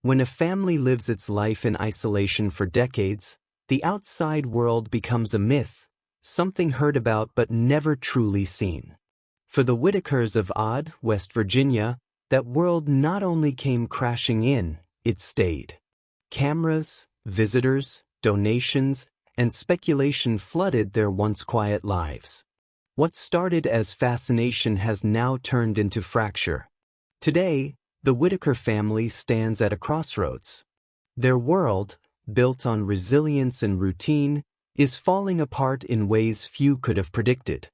When a family lives its life in isolation for decades, the outside world becomes a myth, something heard about but never truly seen. For the Whittakers of Odd, West Virginia, that world not only came crashing in, it stayed. Cameras, visitors, donations, and speculation flooded their once quiet lives. What started as fascination has now turned into fracture. Today, the Whittaker family stands at a crossroads. Their world, built on resilience and routine, is falling apart in ways few could have predicted.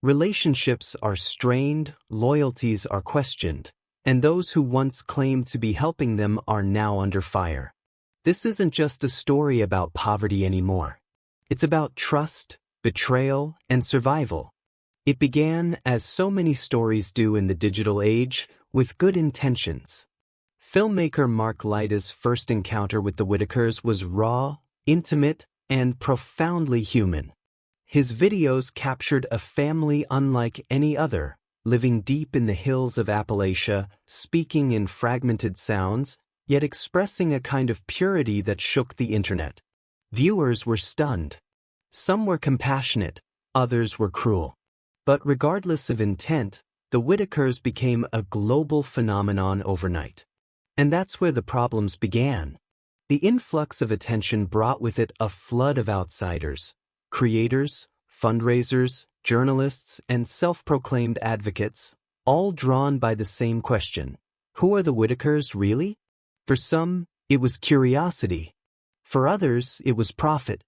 Relationships are strained, loyalties are questioned, and those who once claimed to be helping them are now under fire. This isn't just a story about poverty anymore. It's about trust, betrayal, and survival. It began, as so many stories do in the digital age, with good intentions. Filmmaker Mark Lyda's first encounter with the Whittakers was raw, intimate, and profoundly human. His videos captured a family unlike any other, living deep in the hills of Appalachia, speaking in fragmented sounds, yet expressing a kind of purity that shook the internet. Viewers were stunned. Some were compassionate, others were cruel. But regardless of intent, the Whittakers became a global phenomenon overnight. And that's where the problems began. The influx of attention brought with it a flood of outsiders, creators, fundraisers, journalists, and self-proclaimed advocates, all drawn by the same question: who are the Whittakers really? For some, it was curiosity. For others, it was profit.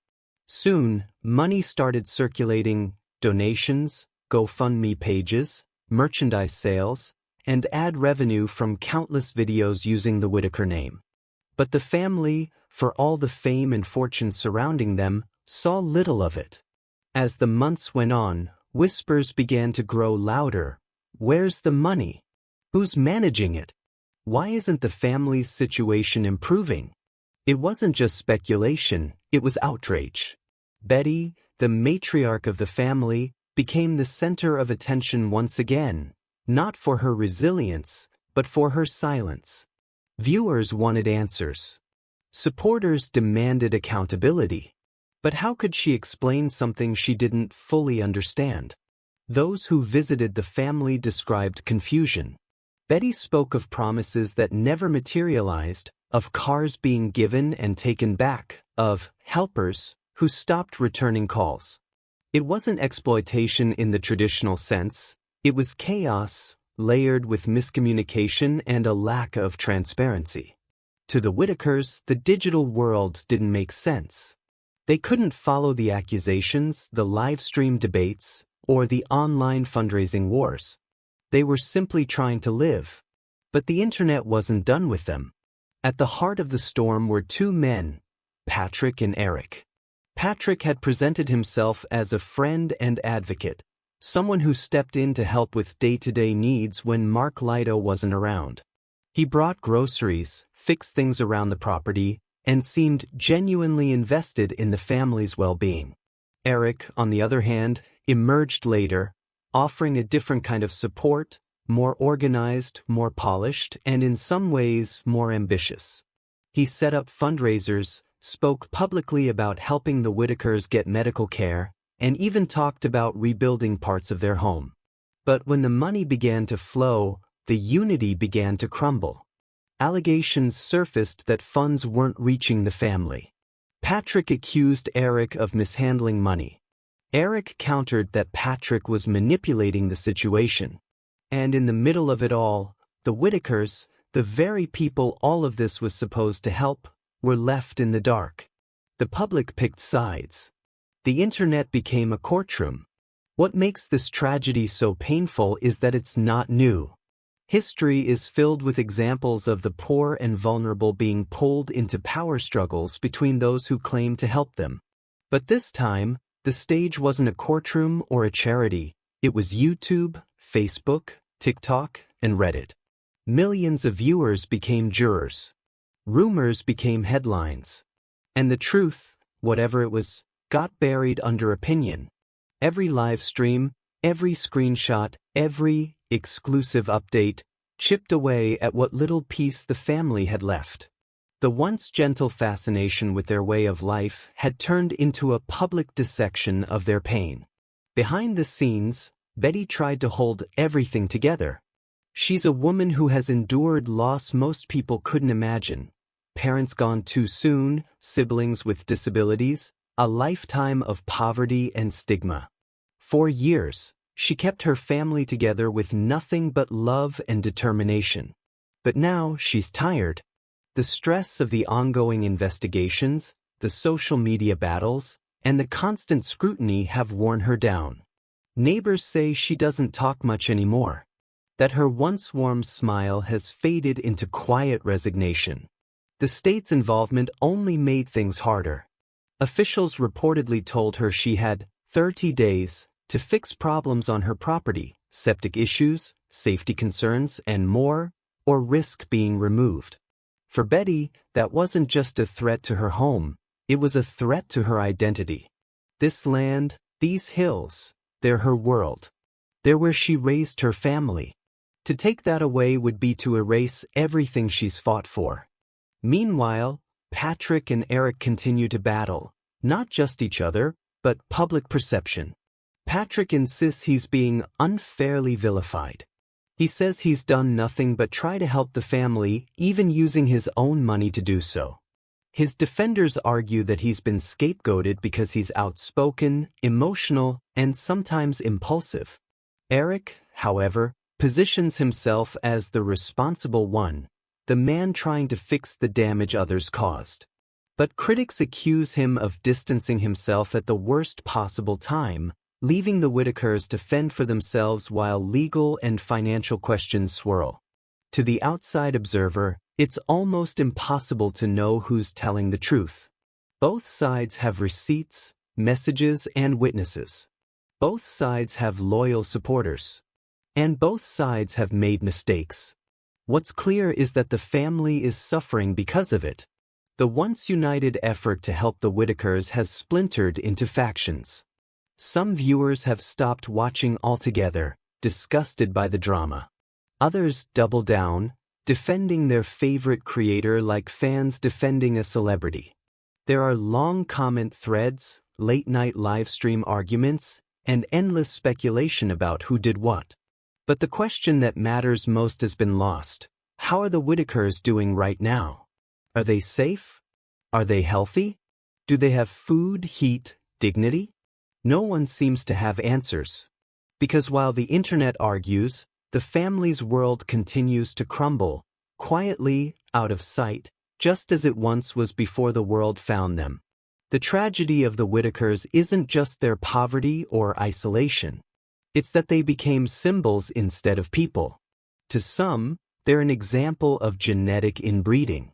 Soon, money started circulating: donations, GoFundMe pages, merchandise sales, and ad revenue from countless videos using the Whittaker name. But the family, for all the fame and fortune surrounding them, saw little of it. As the months went on, whispers began to grow louder. Where's the money? Who's managing it? Why isn't the family's situation improving? It wasn't just speculation, it was outrage. Betty, the matriarch of the family, became the center of attention once again, not for her resilience, but for her silence. Viewers wanted answers. Supporters demanded accountability. But how could she explain something she didn't fully understand? Those who visited the family described confusion. Betty spoke of promises that never materialized, of cars being given and taken back, of helpers who stopped returning calls. It wasn't exploitation in the traditional sense. It was chaos, layered with miscommunication and a lack of transparency. To the Whittakers, the digital world didn't make sense. They couldn't follow the accusations, the live stream debates, or the online fundraising wars. They were simply trying to live. But the internet wasn't done with them. At the heart of the storm were two men, Patrick and Eric. Patrick had presented himself as a friend and advocate, someone who stepped in to help with day-to-day needs when Mark Lyda wasn't around. He brought groceries, fixed things around the property, and seemed genuinely invested in the family's well-being. Eric, on the other hand, emerged later, offering a different kind of support, more organized, more polished, and in some ways more ambitious. He set up fundraisers, spoke publicly about helping the Whittakers get medical care, and even talked about rebuilding parts of their home. But when the money began to flow, the unity began to crumble. Allegations surfaced that funds weren't reaching the family. Patrick accused Eric of mishandling money. Eric countered that Patrick was manipulating the situation. And in the middle of it all, the Whittakers, the very people all of this was supposed to help, were left in the dark. The public picked sides. The internet became a courtroom. What makes this tragedy so painful is that it's not new. History is filled with examples of the poor and vulnerable being pulled into power struggles between those who claim to help them. But this time, the stage wasn't a courtroom or a charity. It was YouTube, Facebook, TikTok, and Reddit. Millions of viewers became jurors. Rumors became headlines. And the truth, whatever it was, got buried under opinion. Every live stream, every screenshot, every exclusive update chipped away at what little peace the family had left. The once gentle fascination with their way of life had turned into a public dissection of their pain. Behind the scenes, Betty tried to hold everything together. She's a woman who has endured loss most people couldn't imagine. Parents gone too soon, siblings with disabilities, a lifetime of poverty and stigma. For years, she kept her family together with nothing but love and determination. But now she's tired. The stress of the ongoing investigations, the social media battles, and the constant scrutiny have worn her down. Neighbors say she doesn't talk much anymore, that her once warm smile has faded into quiet resignation. The state's involvement only made things harder. Officials reportedly told her she had 30 days to fix problems on her property, septic issues, safety concerns, and more, or risk being removed. For Betty, that wasn't just a threat to her home, it was a threat to her identity. This land, these hills, they're her world. They're where she raised her family. To take that away would be to erase everything she's fought for. Meanwhile, Patrick and Eric continue to battle, not just each other, but public perception. Patrick insists he's being unfairly vilified. He says he's done nothing but try to help the family, even using his own money to do so. His defenders argue that he's been scapegoated because he's outspoken, emotional, and sometimes impulsive. Eric, however, positions himself as the responsible one, the man trying to fix the damage others caused. But critics accuse him of distancing himself at the worst possible time, leaving the Whittakers to fend for themselves while legal and financial questions swirl. To the outside observer, it's almost impossible to know who's telling the truth. Both sides have receipts, messages, and witnesses. Both sides have loyal supporters. And both sides have made mistakes. What's clear is that the family is suffering because of it. The once united effort to help the Whittakers has splintered into factions. Some viewers have stopped watching altogether, disgusted by the drama. Others double down, defending their favorite creator like fans defending a celebrity. There are long comment threads, late-night live-stream arguments, and endless speculation about who did what. But the question that matters most has been lost. How are the Whittakers doing right now? Are they safe? Are they healthy? Do they have food, heat, dignity? No one seems to have answers. Because while the internet argues, the family's world continues to crumble, quietly, out of sight, just as it once was before the world found them. The tragedy of the Whittakers isn't just their poverty or isolation. It's that they became symbols instead of people. To some, they're an example of genetic inbreeding.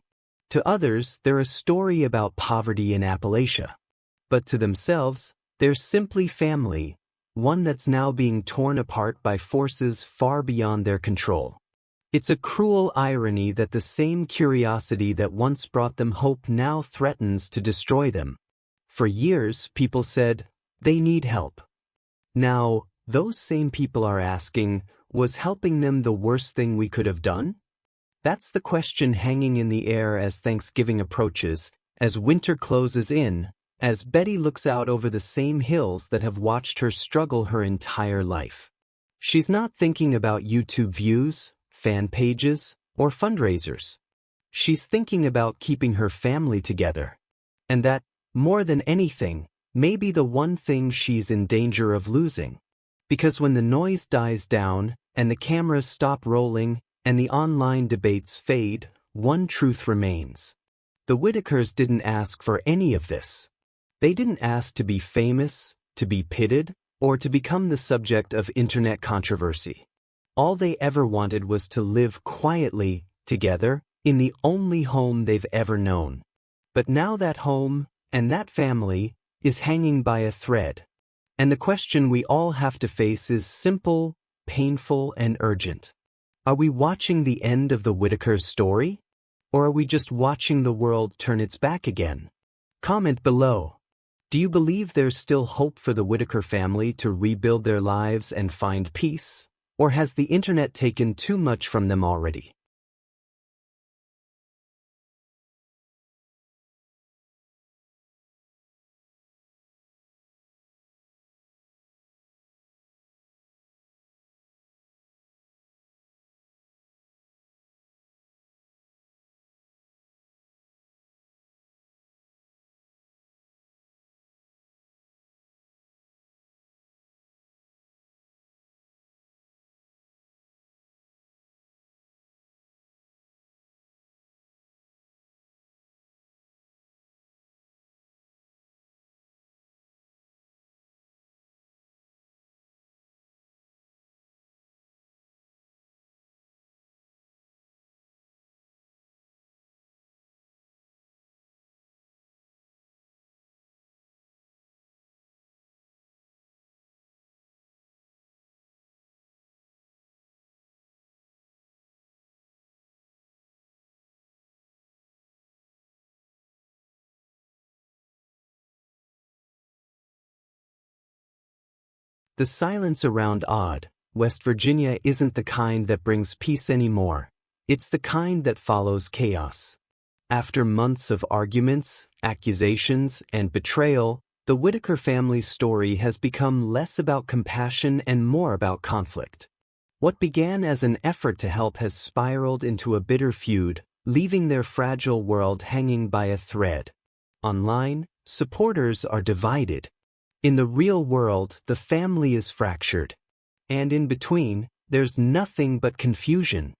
To others, they're a story about poverty in Appalachia. But to themselves, they're simply family, one that's now being torn apart by forces far beyond their control. It's a cruel irony that the same curiosity that once brought them hope now threatens to destroy them. For years, people said, they need help. Now, those same people are asking, was helping them the worst thing we could have done? That's the question hanging in the air as Thanksgiving approaches, as winter closes in, as Betty looks out over the same hills that have watched her struggle her entire life. She's not thinking about YouTube views, fan pages, or fundraisers. She's thinking about keeping her family together. And that, more than anything, may be the one thing she's in danger of losing. Because when the noise dies down, and the cameras stop rolling, and the online debates fade, one truth remains. The Whittakers didn't ask for any of this. They didn't ask to be famous, to be pitted, or to become the subject of internet controversy. All they ever wanted was to live quietly, together, in the only home they've ever known. But now that home, and that family, is hanging by a thread. And the question we all have to face is simple, painful, and urgent. Are we watching the end of the Whittakers' story? Or are we just watching the world turn its back again? Comment below. Do you believe there's still hope for the Whittaker family to rebuild their lives and find peace? Or has the internet taken too much from them already? The silence around Odd, West Virginia isn't the kind that brings peace anymore. It's the kind that follows chaos. After months of arguments, accusations, and betrayal, the Whittaker family's story has become less about compassion and more about conflict. What began as an effort to help has spiraled into a bitter feud, leaving their fragile world hanging by a thread. Online, supporters are divided. In the real world, the family is fractured. And in between, there's nothing but confusion.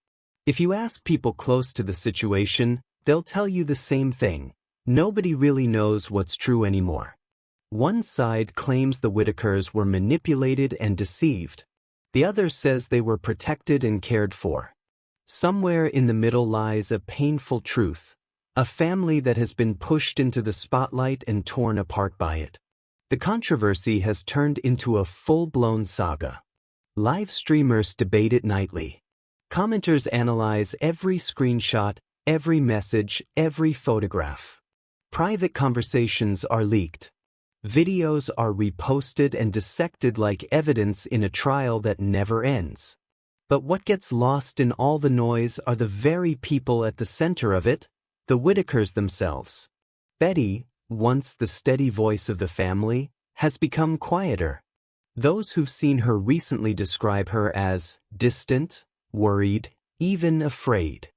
If you ask people close to the situation, they'll tell you the same thing. Nobody really knows what's true anymore. One side claims the Whittakers were manipulated and deceived. The other says they were protected and cared for. Somewhere in the middle lies a painful truth, a family that has been pushed into the spotlight and torn apart by it. The controversy has turned into a full-blown saga. Live streamers debate it nightly. Commenters analyze every screenshot, every message, every photograph. Private conversations are leaked. Videos are reposted and dissected like evidence in a trial that never ends. But what gets lost in all the noise are the very people at the center of it, the Whittakers themselves. Betty, once the steady voice of the family, has become quieter. Those who've seen her recently describe her as distant, worried, even afraid.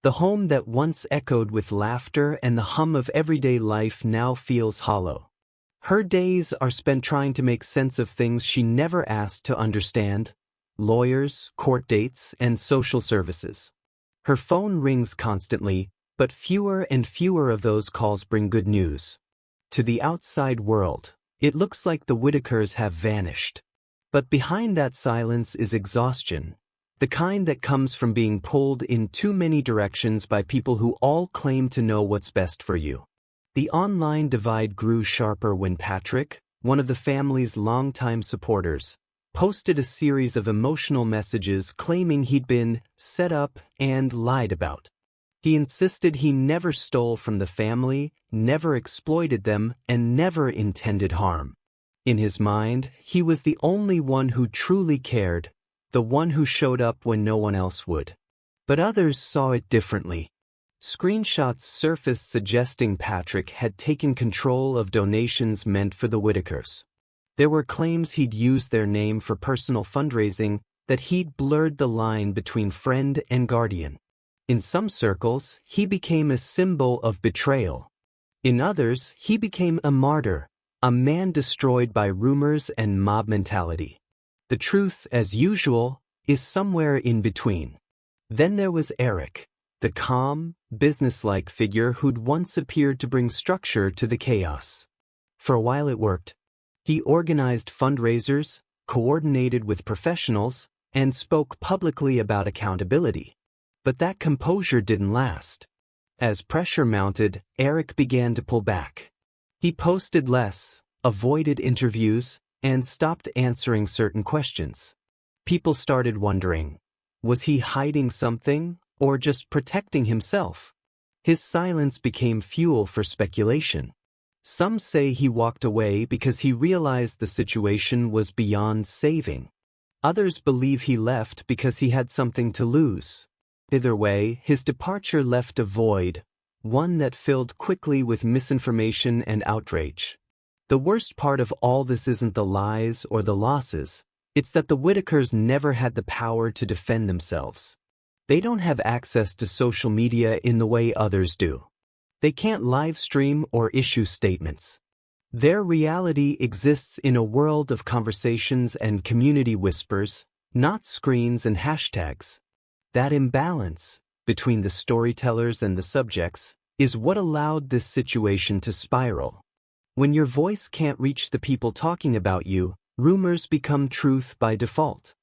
The home that once echoed with laughter and the hum of everyday life now feels hollow. Her days are spent trying to make sense of things she never asked to understand: lawyers, court dates, and social services. Her phone rings constantly, but fewer and fewer of those calls bring good news. To the outside world, it looks like the Whittakers have vanished. But behind that silence is exhaustion, the kind that comes from being pulled in too many directions by people who all claim to know what's best for you. The online divide grew sharper when Patrick, one of the family's longtime supporters, posted a series of emotional messages claiming he'd been set up and lied about. He insisted he never stole from the family, never exploited them, and never intended harm. In his mind, he was the only one who truly cared, the one who showed up when no one else would. But others saw it differently. Screenshots surfaced suggesting Patrick had taken control of donations meant for the Whittakers. There were claims he'd used their name for personal fundraising, that he'd blurred the line between friend and guardian. In some circles, he became a symbol of betrayal. In others, he became a martyr, a man destroyed by rumors and mob mentality. The truth, as usual, is somewhere in between. Then there was Eric, the calm, businesslike figure who'd once appeared to bring structure to the chaos. For a while it worked. He organized fundraisers, coordinated with professionals, and spoke publicly about accountability. But that composure didn't last. As pressure mounted, Eric began to pull back. He posted less, avoided interviews, and stopped answering certain questions. People started wondering, was he hiding something, or just protecting himself? His silence became fuel for speculation. Some say he walked away because he realized the situation was beyond saving. Others believe he left because he had something to lose. Either way, his departure left a void, one that filled quickly with misinformation and outrage. The worst part of all this isn't the lies or the losses, it's that the Whittakers never had the power to defend themselves. They don't have access to social media in the way others do. They can't live stream or issue statements. Their reality exists in a world of conversations and community whispers, not screens and hashtags. That imbalance between the storytellers and the subjects is what allowed this situation to spiral. When your voice can't reach the people talking about you, rumors become truth by default.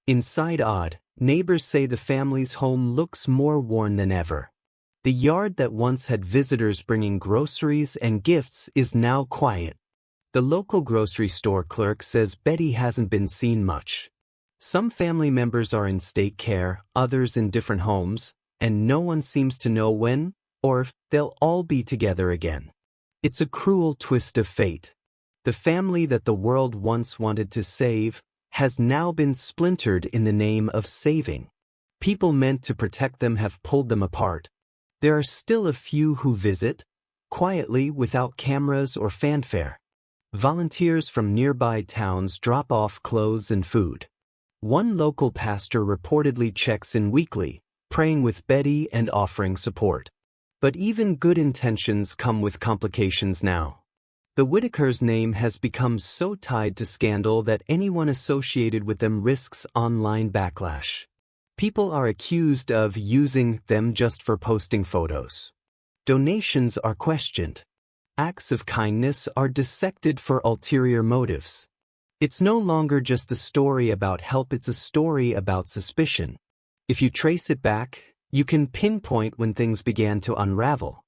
Inside Odd, neighbors say the family's home looks more worn than ever. The yard that once had visitors bringing groceries and gifts is now quiet. The local grocery store clerk says Betty hasn't been seen much. Some family members are in state care, others in different homes, and no one seems to know when or if they'll all be together again. It's a cruel twist of fate. The family that the world once wanted to save has now been splintered in the name of saving. People meant to protect them have pulled them apart. There are still a few who visit, quietly without cameras or fanfare. Volunteers from nearby towns drop off clothes and food. One local pastor reportedly checks in weekly, praying with Betty and offering support. But even good intentions come with complications now. The Whittakers' name has become so tied to scandal that anyone associated with them risks online backlash. People are accused of using them just for posting photos. Donations are questioned. Acts of kindness are dissected for ulterior motives. It's no longer just a story about help, it's a story about suspicion. If you trace it back, you can pinpoint when things began to unravel.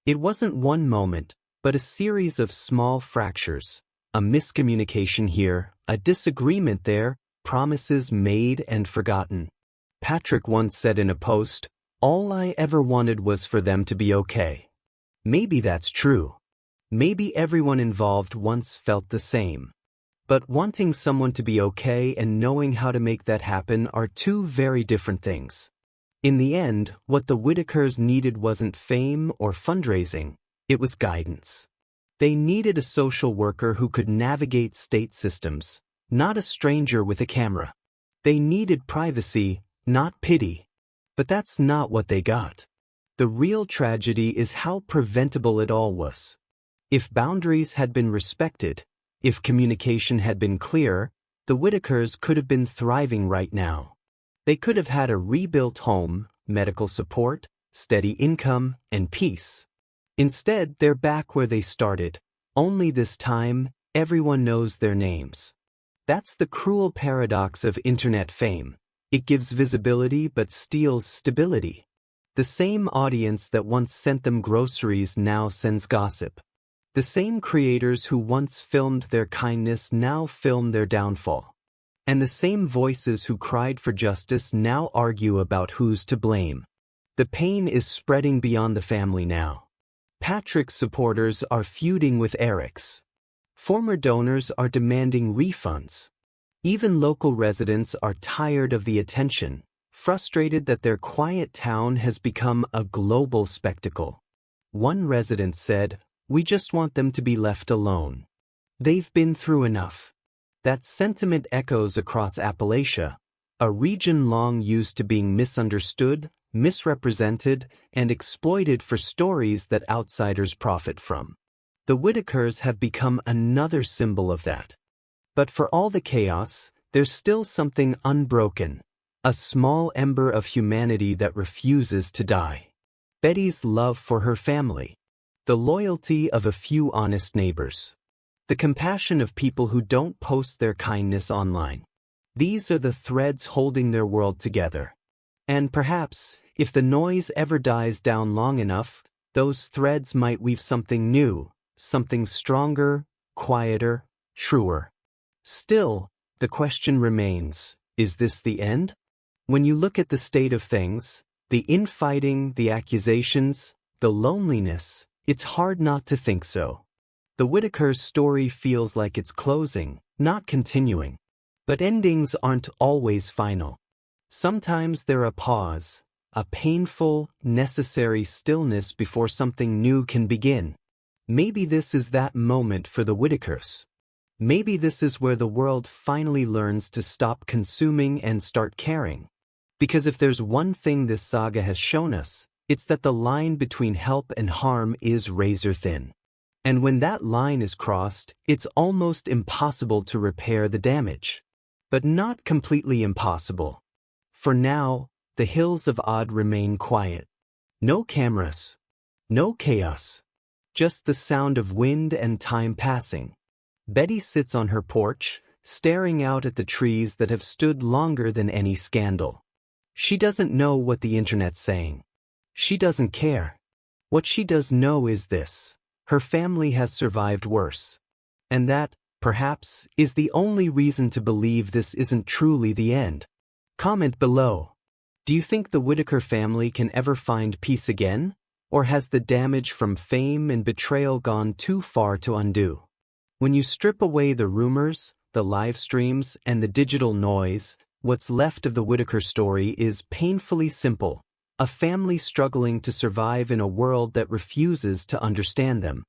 It wasn't one moment, but a series of small fractures. A miscommunication here, a disagreement there, promises made and forgotten. Patrick once said in a post, "All I ever wanted was for them to be okay." Maybe that's true. Maybe everyone involved once felt the same. But wanting someone to be okay and knowing how to make that happen are two very different things. In the end, what the Whittakers needed wasn't fame or fundraising, it was guidance. They needed a social worker who could navigate state systems, not a stranger with a camera. They needed privacy, not pity. But that's not what they got. The real tragedy is how preventable it all was. If boundaries had been respected, if communication had been clear, the Whittakers could have been thriving right now. They could have had a rebuilt home, medical support, steady income, and peace. Instead, they're back where they started, only this time, everyone knows their names. That's the cruel paradox of internet fame. It gives visibility but steals stability. The same audience that once sent them groceries now sends gossip. The same creators who once filmed their kindness now film their downfall. And the same voices who cried for justice now argue about who's to blame. The pain is spreading beyond the family now. Patrick's supporters are feuding with Eric's. Former donors are demanding refunds. Even local residents are tired of the attention, frustrated that their quiet town has become a global spectacle. One resident said, "We just want them to be left alone. They've been through enough." That sentiment echoes across Appalachia, a region long used to being misunderstood, misrepresented, and exploited for stories that outsiders profit from. The Whittakers have become another symbol of that. But for all the chaos, there's still something unbroken, a small ember of humanity that refuses to die. Betty's love for her family, the loyalty of a few honest neighbors, the compassion of people who don't post their kindness online. These are the threads holding their world together. And perhaps, if the noise ever dies down long enough, those threads might weave something new, something stronger, quieter, truer. Still, the question remains, is this the end? When you look at the state of things, the infighting, the accusations, the loneliness, it's hard not to think so. The Whittakers' story feels like it's closing, not continuing. But endings aren't always final. Sometimes they're a pause, a painful, necessary stillness before something new can begin. Maybe this is that moment for the Whittakers. Maybe this is where the world finally learns to stop consuming and start caring. Because if there's one thing this saga has shown us, it's that the line between help and harm is razor thin. And when that line is crossed, it's almost impossible to repair the damage. But not completely impossible. For now, the hills of Odd remain quiet. No cameras. No chaos. Just the sound of wind and time passing. Betty sits on her porch, staring out at the trees that have stood longer than any scandal. She doesn't know what the internet's saying. She doesn't care. What she does know is this: her family has survived worse. And that, perhaps, is the only reason to believe this isn't truly the end. Comment below. Do you think the Whittaker family can ever find peace again? Or has the damage from fame and betrayal gone too far to undo? When you strip away the rumors, the live streams, and the digital noise, what's left of the Whittaker story is painfully simple: a family struggling to survive in a world that refuses to understand them.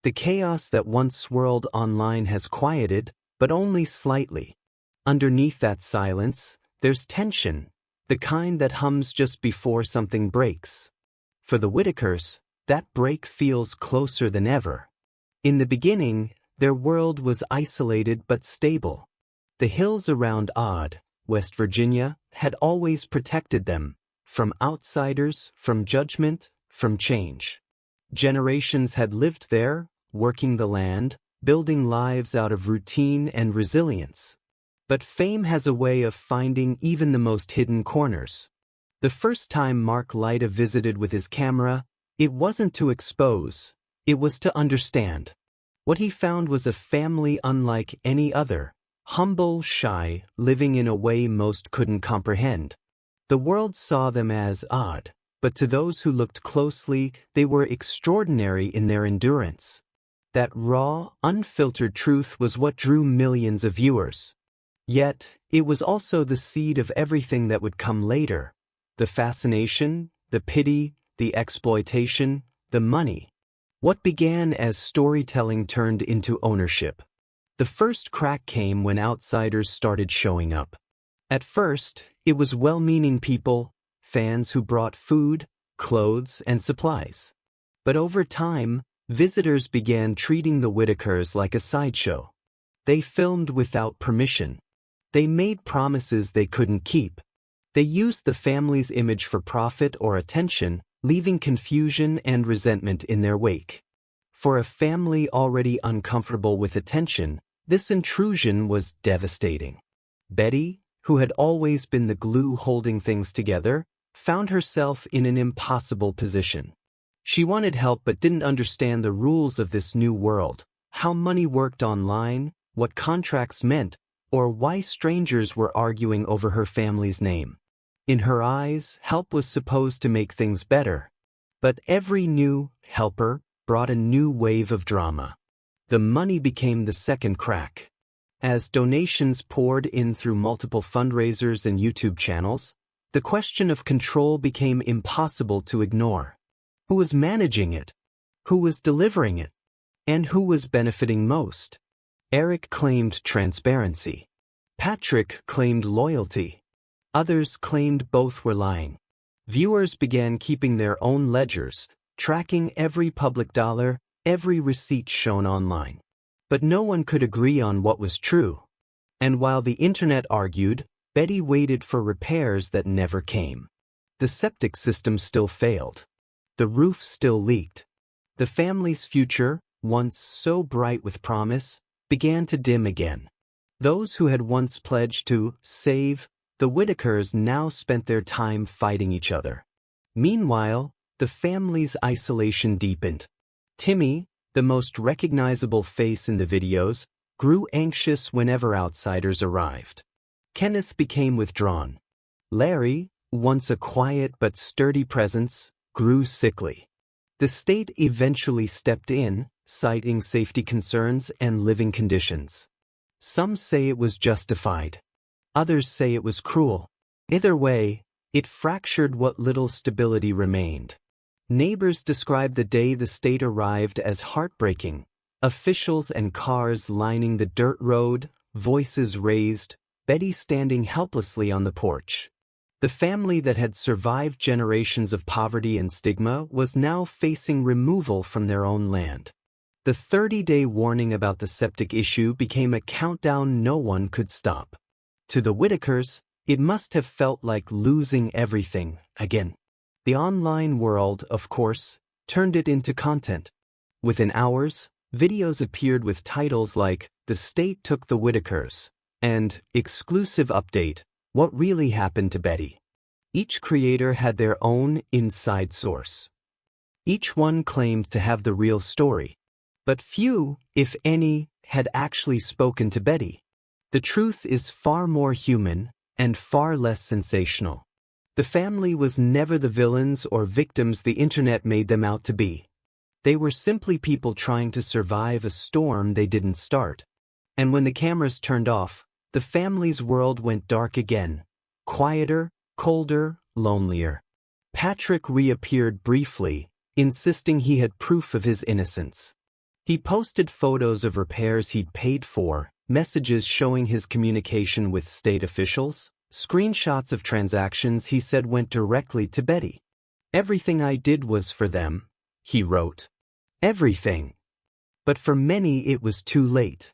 The chaos that once swirled online has quieted, but only slightly. Underneath that silence, there's tension, the kind that hums just before something breaks. For the Whittakers, that break feels closer than ever. In the beginning, their world was isolated but stable. The hills around Odd, West Virginia, had always protected them, from outsiders, from judgment, from change. Generations had lived there, working the land, building lives out of routine and resilience. But fame has a way of finding even the most hidden corners. The first time Mark Lyda visited with his camera, it wasn't to expose, it was to understand. What he found was a family unlike any other, humble, shy, living in a way most couldn't comprehend. The world saw them as odd, but to those who looked closely, they were extraordinary in their endurance. That raw, unfiltered truth was what drew millions of viewers. Yet, it was also the seed of everything that would come later: the fascination, the pity, the exploitation, the money. What began as storytelling turned into ownership. The first crack came when outsiders started showing up. At first, it was well-meaning people, fans who brought food, clothes, and supplies. But over time, visitors began treating the Whittakers like a sideshow. They filmed without permission. They made promises they couldn't keep. They used the family's image for profit or attention, leaving confusion and resentment in their wake. For a family already uncomfortable with attention, this intrusion was devastating. Betty, who had always been the glue holding things together, found herself in an impossible position. She wanted help but didn't understand the rules of this new world, how money worked online, what contracts meant, or why strangers were arguing over her family's name. In her eyes, help was supposed to make things better. But every new helper brought a new wave of drama. The money became the second crack. As donations poured in through multiple fundraisers and YouTube channels, the question of control became impossible to ignore. Who was managing it? Who was delivering it? And who was benefiting most? Eric claimed transparency. Patrick claimed loyalty. Others claimed both were lying. Viewers began keeping their own ledgers, tracking every public dollar, every receipt shown online. But no one could agree on what was true. And while the internet argued, Betty waited for repairs that never came. The septic system still failed. The roof still leaked. The family's future, once so bright with promise, began to dim again. Those who had once pledged to save the Whittakers now spent their time fighting each other. Meanwhile, the family's isolation deepened. Timmy, the most recognizable face in the videos, grew anxious whenever outsiders arrived. Kenneth became withdrawn. Larry, once a quiet but sturdy presence, grew sickly. The state eventually stepped in, citing safety concerns and living conditions. Some say it was justified. Others say it was cruel. Either way, it fractured what little stability remained. Neighbors described the day the state arrived as heartbreaking. Officials and cars lining the dirt road, voices raised, Betty standing helplessly on the porch. The family that had survived generations of poverty and stigma was now facing removal from their own land. The 30-day warning about the septic issue became a countdown no one could stop. To the Whittakers, it must have felt like losing everything again. The online world, of course, turned it into content. Within hours, videos appeared with titles like "The State Took the Whittakers" and "Exclusive Update: What Really Happened to Betty." Each creator had their own inside source. Each one claimed to have the real story. But few, if any, had actually spoken to Betty. The truth is far more human and far less sensational. The family was never the villains or victims the internet made them out to be. They were simply people trying to survive a storm they didn't start. And when the cameras turned off, the family's world went dark again. Quieter, colder, lonelier. Patrick reappeared briefly, insisting he had proof of his innocence. He posted photos of repairs he'd paid for, messages showing his communication with state officials, screenshots of transactions he said went directly to Betty. "Everything I did was for them," he wrote. Everything. But for many it was too late.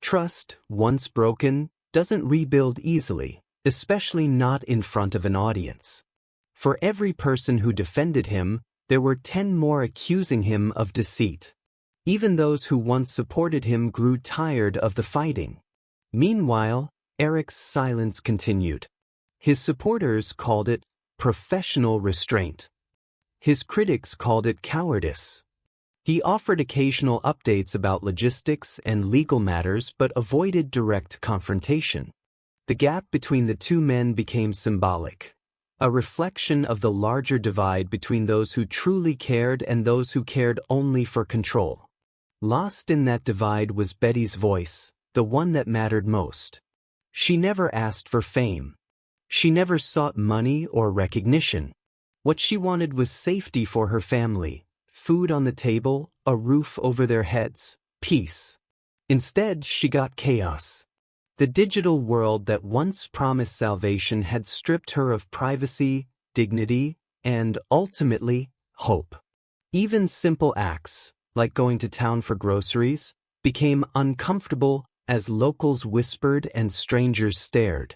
Trust, once broken, doesn't rebuild easily, especially not in front of an audience. For every person who defended him, there were 10 more accusing him of deceit. Even those who once supported him grew tired of the fighting. Meanwhile, Eric's silence continued. His supporters called it professional restraint. His critics called it cowardice. He offered occasional updates about logistics and legal matters but avoided direct confrontation. The gap between the two men became symbolic, a reflection of the larger divide between those who truly cared and those who cared only for control. Lost in that divide was Betty's voice, the one that mattered most. She never asked for fame. She never sought money or recognition. What she wanted was safety for her family, food on the table, a roof over their heads, peace. Instead, she got chaos. The digital world that once promised salvation had stripped her of privacy, dignity, and, ultimately, hope. Even simple acts, like going to town for groceries, became uncomfortable as locals whispered and strangers stared.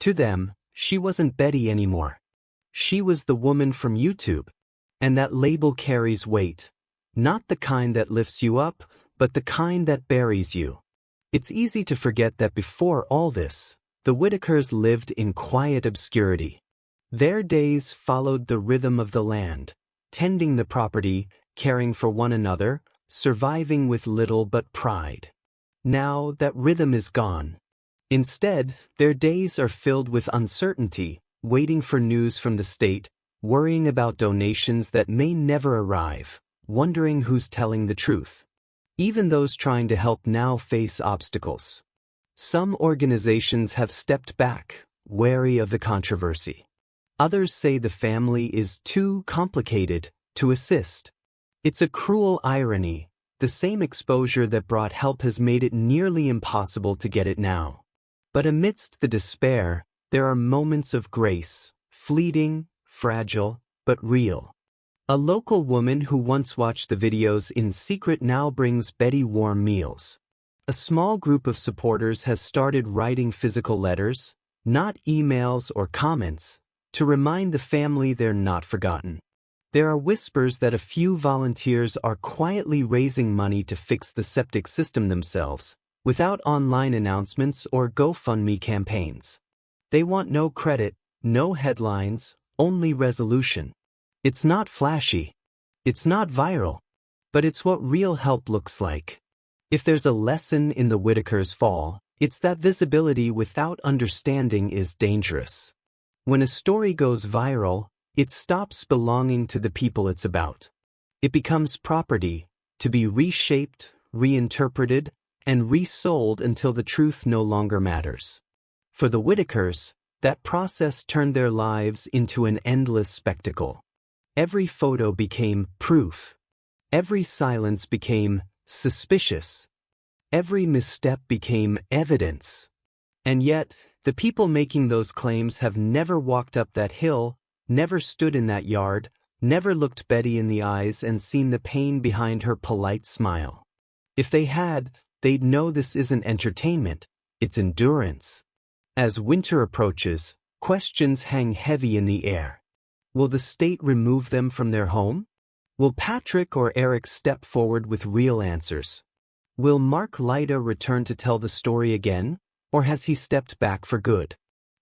To them, she wasn't Betty anymore. She was the woman from YouTube. And that label carries weight. Not the kind that lifts you up, but the kind that buries you. It's easy to forget that before all this, the Whittakers lived in quiet obscurity. Their days followed the rhythm of the land, tending the property, caring for one another, surviving with little but pride. Now that rhythm is gone. Instead, their days are filled with uncertainty, waiting for news from the state, worrying about donations that may never arrive, wondering who's telling the truth. Even those trying to help now face obstacles. Some organizations have stepped back, wary of the controversy. Others say the family is too complicated to assist. It's a cruel irony. The same exposure that brought help has made it nearly impossible to get it now. But amidst the despair, there are moments of grace, fleeting, fragile, but real. A local woman who once watched the videos in secret now brings Betty warm meals. A small group of supporters has started writing physical letters, not emails or comments, to remind the family they're not forgotten. There are whispers that a few volunteers are quietly raising money to fix the septic system themselves, without online announcements or GoFundMe campaigns. They want no credit, no headlines, only resolution. It's not flashy. It's not viral. But it's what real help looks like. If there's a lesson in the Whittakers' fall, it's that visibility without understanding is dangerous. When a story goes viral, it stops belonging to the people it's about. It becomes property, to be reshaped, reinterpreted, and resold until the truth no longer matters. For the Whittakers, that process turned their lives into an endless spectacle. Every photo became proof. Every silence became suspicious. Every misstep became evidence. And yet, the people making those claims have never walked up that hill, never stood in that yard, never looked Betty in the eyes and seen the pain behind her polite smile. If they had, they'd know this isn't entertainment, it's endurance. As winter approaches, questions hang heavy in the air. Will the state remove them from their home? Will Patrick or Eric step forward with real answers? Will Mark Lyda return to tell the story again, or has he stepped back for good?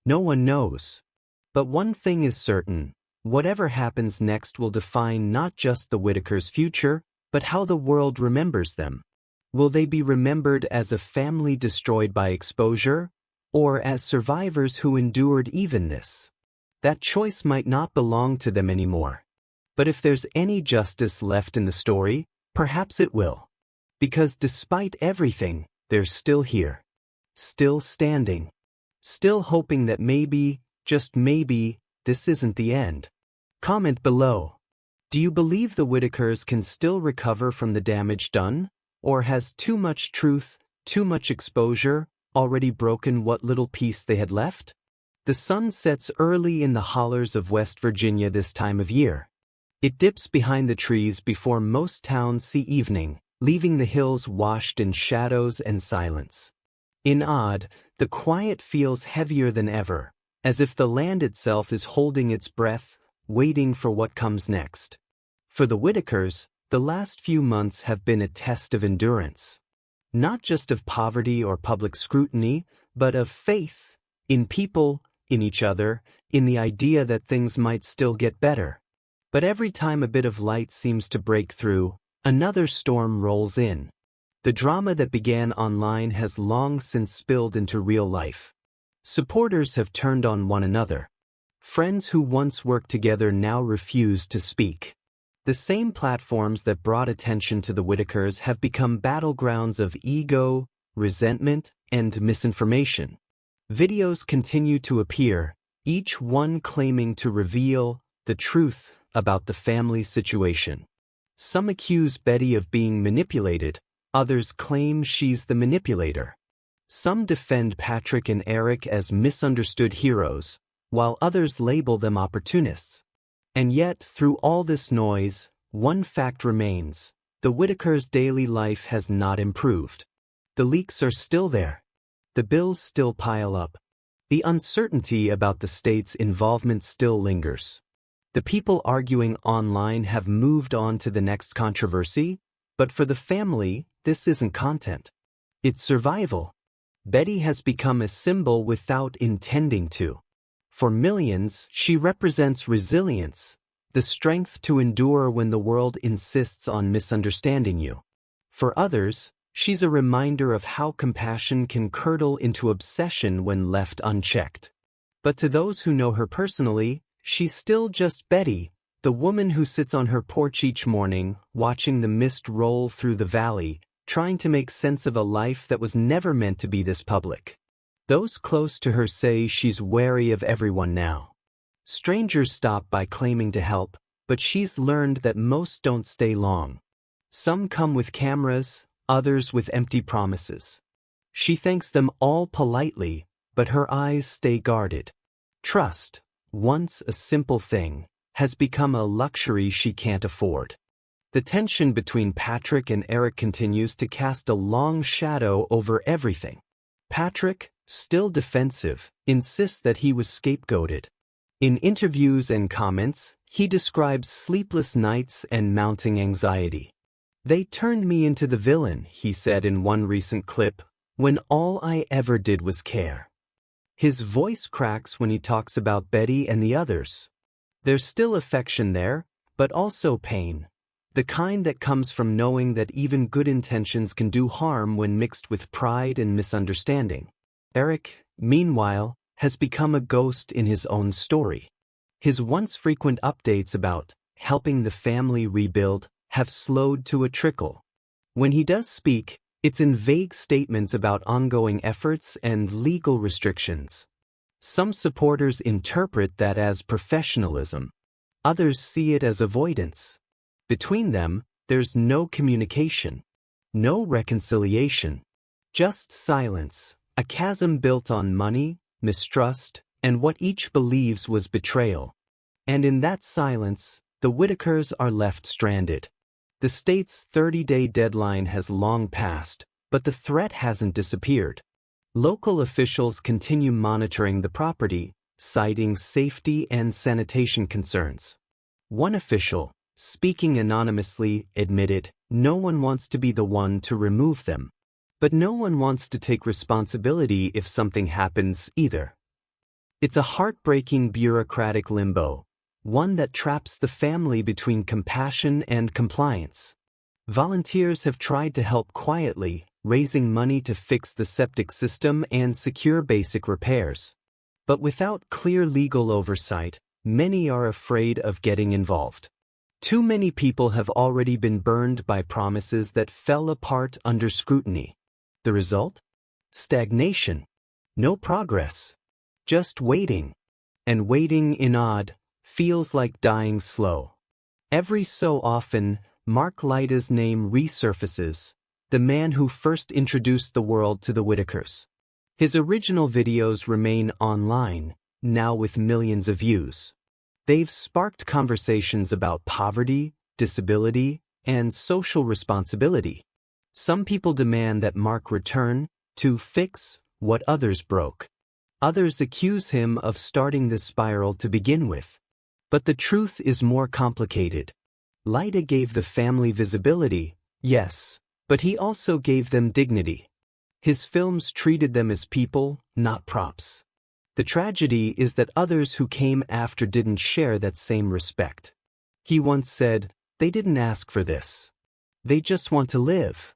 No one knows. But one thing is certain, whatever happens next will define not just the Whittakers' future, but how the world remembers them. Will they be remembered as a family destroyed by exposure, or as survivors who endured even this? That choice might not belong to them anymore. But if there's any justice left in the story, Perhaps it will. Because despite everything, they're still here. Still standing. Still hoping that maybe, just maybe, this isn't the end. Comment below. Do you believe the Whittakers can still recover from the damage done? Or has too much truth, too much exposure, already broken what little piece they had left? The sun sets early in the hollers of West Virginia this time of year. It dips behind the trees before most towns see evening, leaving the hills washed in shadows and silence. In Odd, the quiet feels heavier than ever, as if the land itself is holding its breath, waiting for what comes next. For the Whittakers, the last few months have been a test of endurance. Not just of poverty or public scrutiny, but of faith, in people, in each other, in the idea that things might still get better. But every time a bit of light seems to break through, another storm rolls in. The drama that began online has long since spilled into real life. Supporters have turned on one another. Friends who once worked together now refuse to speak. The same platforms that brought attention to the Whittakers have become battlegrounds of ego, resentment, and misinformation. Videos continue to appear, each one claiming to reveal the truth about the family situation. Some accuse Betty of being manipulated, others claim she's the manipulator. Some defend Patrick and Eric as misunderstood heroes, while others label them opportunists. And yet, through all this noise, one fact remains: the Whittakers' daily life has not improved. The leaks are still there. The bills still pile up. The uncertainty about the state's involvement still lingers. The people arguing online have moved on to the next controversy, but for the family, this isn't content. It's survival. Betty has become a symbol without intending to. For millions, she represents resilience, the strength to endure when the world insists on misunderstanding you. For others, she's a reminder of how compassion can curdle into obsession when left unchecked. But to those who know her personally, she's still just Betty, the woman who sits on her porch each morning, watching the mist roll through the valley, trying to make sense of a life that was never meant to be this public. Those close to her say she's wary of everyone now. Strangers stop by claiming to help, but she's learned that most don't stay long. Some come with cameras, others with empty promises. She thanks them all politely, but her eyes stay guarded. Trust, once a simple thing, has become a luxury she can't afford. The tension between Patrick and Eric continues to cast a long shadow over everything. Patrick, still defensive, insists that he was scapegoated. In interviews and comments, he describes sleepless nights and mounting anxiety. "They turned me into the villain," he said in one recent clip, "when all I ever did was care." His voice cracks when he talks about Betty and the others. There's still affection there, but also pain. The kind that comes from knowing that even good intentions can do harm when mixed with pride and misunderstanding. Eric, meanwhile, has become a ghost in his own story. His once frequent updates about helping the family rebuild have slowed to a trickle. When he does speak, it's in vague statements about ongoing efforts and legal restrictions. Some supporters interpret that as professionalism. Others see it as avoidance. Between them, there's no communication, no reconciliation, just silence, a chasm built on money, mistrust, and what each believes was betrayal. And in that silence, the Whittakers are left stranded. The state's 30-day deadline has long passed, but the threat hasn't disappeared. Local officials continue monitoring the property, citing safety and sanitation concerns. One official, speaking anonymously, admitted, "No one wants to be the one to remove them. But no one wants to take responsibility if something happens either." It's a heartbreaking bureaucratic limbo, one that traps the family between compassion and compliance. Volunteers have tried to help quietly, raising money to fix the septic system and secure basic repairs. But without clear legal oversight, many are afraid of getting involved. Too many people have already been burned by promises that fell apart under scrutiny. The result? Stagnation. No progress. Just waiting. And waiting in Odd feels like dying slow. Every so often, Mark Lyda's name resurfaces, the man who first introduced the world to the Whittakers. His original videos remain online, now with millions of views. They've sparked conversations about poverty, disability, and social responsibility. Some people demand that Mark return to fix what others broke. Others accuse him of starting this spiral to begin with. But the truth is more complicated. Lyda gave the family visibility, yes, but he also gave them dignity. His films treated them as people, not props. The tragedy is that others who came after didn't share that same respect. He once said, "They didn't ask for this. They just want to live."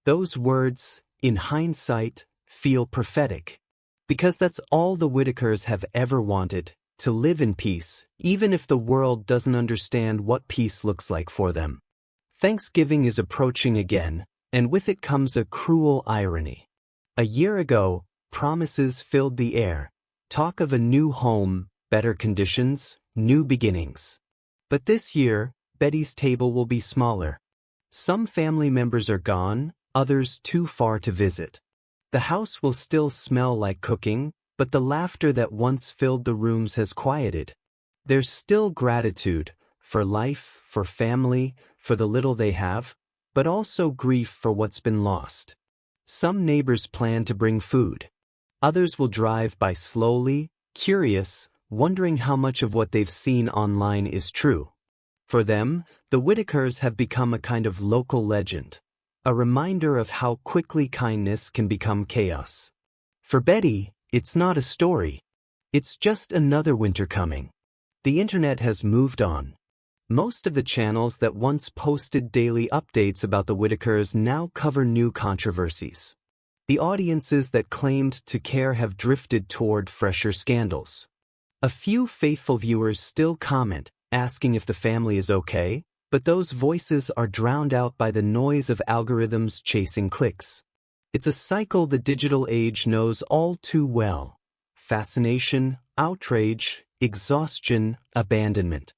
Those words, in hindsight, feel prophetic. Because that's all the Whittakers have ever wanted, to live in peace, even if the world doesn't understand what peace looks like for them. Thanksgiving is approaching again, and with it comes a cruel irony. A year ago, promises filled the air. Talk of a new home, better conditions, new beginnings. But this year, Betty's table will be smaller. Some family members are gone, others too far to visit. The house will still smell like cooking, but the laughter that once filled the rooms has quieted. There's still gratitude for life, for family, for the little they have, but also grief for what's been lost. Some neighbors plan to bring food. Others will drive by slowly, curious, wondering how much of what they've seen online is true. For them, the Whittakers have become a kind of local legend, a reminder of how quickly kindness can become chaos. For Betty, it's not a story. It's just another winter coming. The internet has moved on. Most of the channels that once posted daily updates about the Whittakers now cover new controversies. The audiences that claimed to care have drifted toward fresher scandals. A few faithful viewers still comment, asking if the family is okay, but those voices are drowned out by the noise of algorithms chasing clicks. It's a cycle the digital age knows all too well. Fascination, outrage, exhaustion, abandonment.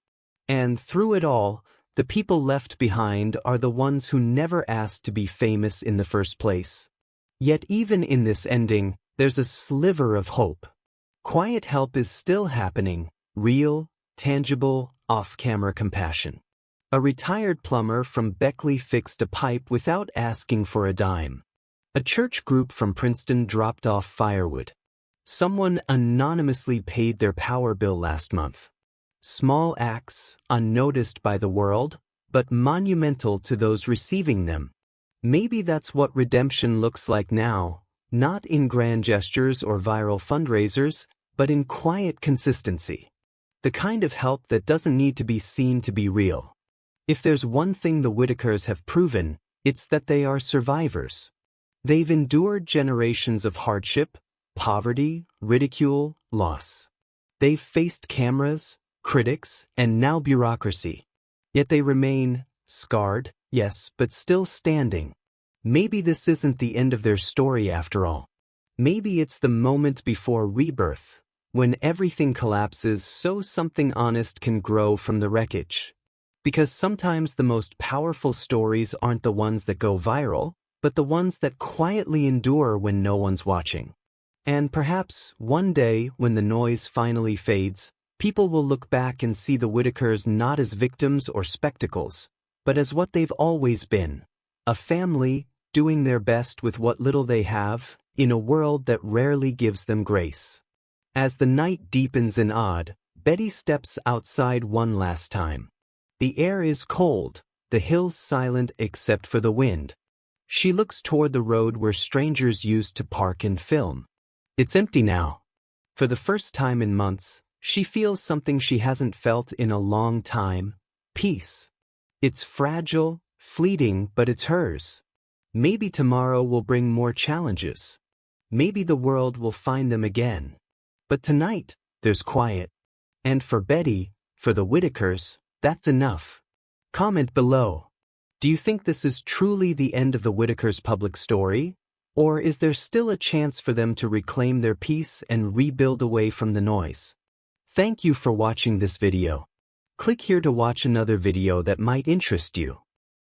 And through it all, the people left behind are the ones who never asked to be famous in the first place. Yet even in this ending, there's a sliver of hope. Quiet help is still happening, real, tangible, off-camera compassion. A retired plumber from Beckley fixed a pipe without asking for a dime. A church group from Princeton dropped off firewood. Someone anonymously paid their power bill last month. Small acts, unnoticed by the world, but monumental to those receiving them. Maybe that's what redemption looks like now, not in grand gestures or viral fundraisers, but in quiet consistency. The kind of help that doesn't need to be seen to be real. If there's one thing the Whittakers have proven, it's that they are survivors. They've endured generations of hardship, poverty, ridicule, loss. They've faced cameras, critics, and now bureaucracy. Yet they remain scarred, yes, but still standing. Maybe this isn't the end of their story after all. Maybe it's the moment before rebirth, when everything collapses so something honest can grow from the wreckage. Because sometimes the most powerful stories aren't the ones that go viral, but the ones that quietly endure when no one's watching. And perhaps one day, when the noise finally fades, people will look back and see the Whittakers not as victims or spectacles, but as what they've always been. A family, doing their best with what little they have, in a world that rarely gives them grace. As the night deepens in Odd, Betty steps outside one last time. The air is cold, the hills silent except for the wind. She looks toward the road where strangers used to park and film. It's empty now. For the first time in months, she feels something she hasn't felt in a long time: peace. It's fragile, fleeting, but it's hers. Maybe tomorrow will bring more challenges. Maybe the world will find them again. But tonight, there's quiet. And for Betty, for the Whittakers, that's enough. Comment below. Do you think this is truly the end of the Whittakers' public story? Or is there still a chance for them to reclaim their peace and rebuild away from the noise? Thank you for watching this video. Click here to watch another video that might interest you.